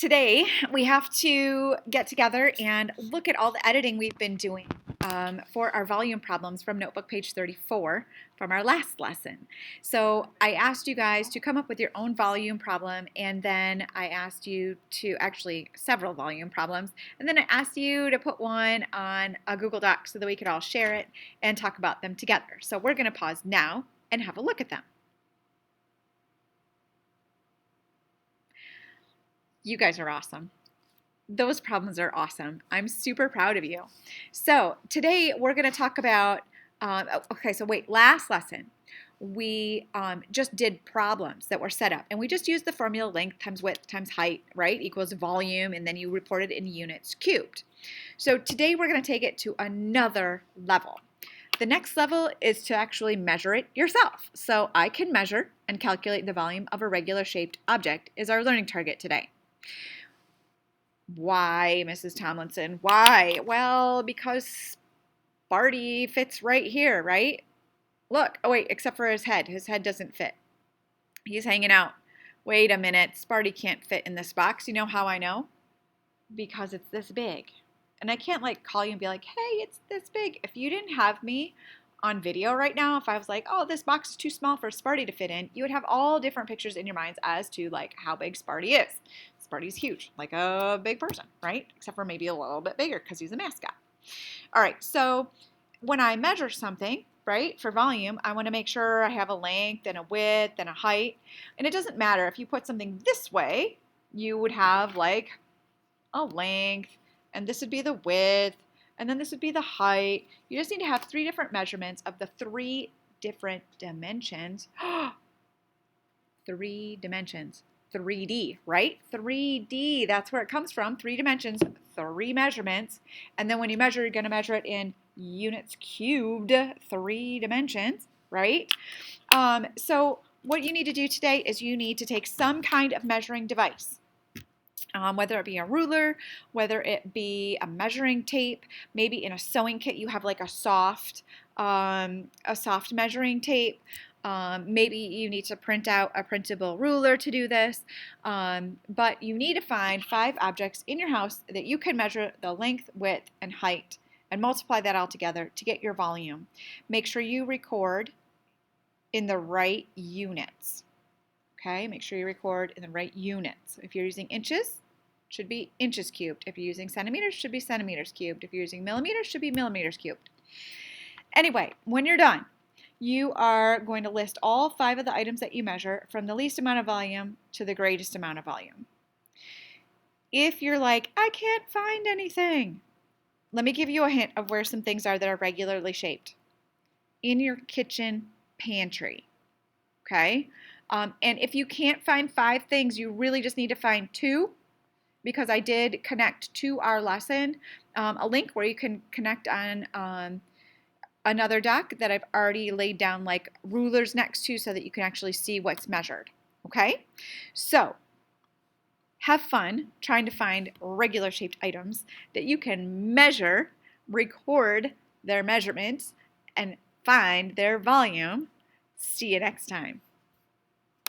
Today, we have to get together and look at all the editing we've been doing for our volume problems from notebook page 34 from our last lesson. So I asked you guys to come up with your own volume problem, and then I asked you to actually several volume problems, and then I asked you to put one on a Google Doc so that we could all share it and talk about them together. So we're going to pause now and have a look at them. You guys are awesome. Those problems are awesome. I'm super proud of you. So today we're going to talk about, last lesson we just did problems that were set up, and we just used the formula length times width times height, right, equals volume, and then you report it in units cubed. So today we're going to take it to another level. The next level is to actually measure it yourself. So I can measure and calculate the volume of a regular shaped object is our learning target today. Why, Mrs. Tomlinson? Why? Well, because Sparty fits right here, right? Look, oh wait, except for his head. His head doesn't fit. He's hanging out. Wait a minute, Sparty can't fit in this box. You know how I know? Because it's this big. And I can't like call you and be like, hey, it's this big. If you didn't have me on video right now, if I was like, oh, this box is too small for Sparty to fit in, you would have all different pictures in your minds as to like how big Sparty is. Sparty's huge, like a big person, right? Except for maybe a little bit bigger because he's a mascot. All right, so when I measure something, right, for volume, I want to make sure I have a length and a width and a height. And it doesn't matter if you put something this way, you would have like a length, and this would be the width, and then this would be the height. You just need to have three different measurements of the three different dimensions. 3 dimensions. 3D, right? 3D, that's where it comes from. 3 dimensions, 3 measurements. And then when you measure, you're going to measure it in units cubed, 3 dimensions, right? So what you need to do today is you need to take some kind of measuring device. Whether it be a ruler, whether it be a measuring tape, maybe in a sewing kit you have like a soft measuring tape. Maybe you need to print out a printable ruler to do this, but you need to find 5 objects in your house that you can measure the length, width, and height and multiply that all together to get your volume. Make sure you record in the right units. Okay, make sure you record in the right units. If you're using inches, it should be inches cubed. If you're using centimeters, it should be centimeters cubed. If you're using millimeters, it should be millimeters cubed. Anyway, when you're done, you are going to list all 5 of the items that you measure from the least amount of volume to the greatest amount of volume. If you're like, I can't find anything, let me give you a hint of where some things are that are regularly shaped. In your kitchen pantry, okay? And if you can't find 5 things, you really just need to find 2, because I did connect to our lesson a link where you can connect on another doc that I've already laid down like rulers next to so that you can actually see what's measured. Okay? So have fun trying to find regular shaped items that you can measure, record their measurements, and find their volume. See you next time.